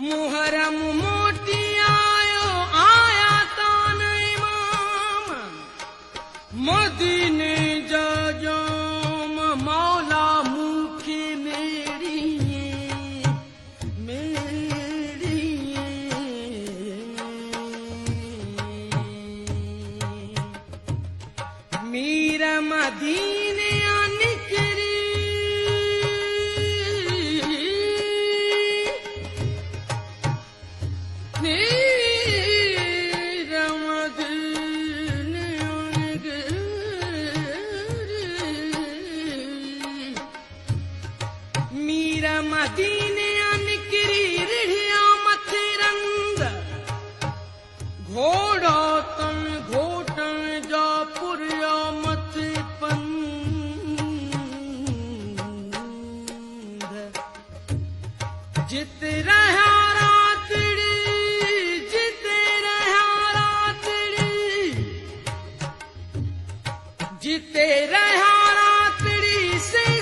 मुहरम मोटी आयो आया तान इमाम मदीने जाम मौला मुखी मेरी मेरी मीर मदीने मदीने निकरी रिढ़िया मथे रंग घोड़ा तन घोटन जा पुरिया मथे पंध जित रहा रातड़ी जित रहा रातड़ी जिते रहा रातड़ी से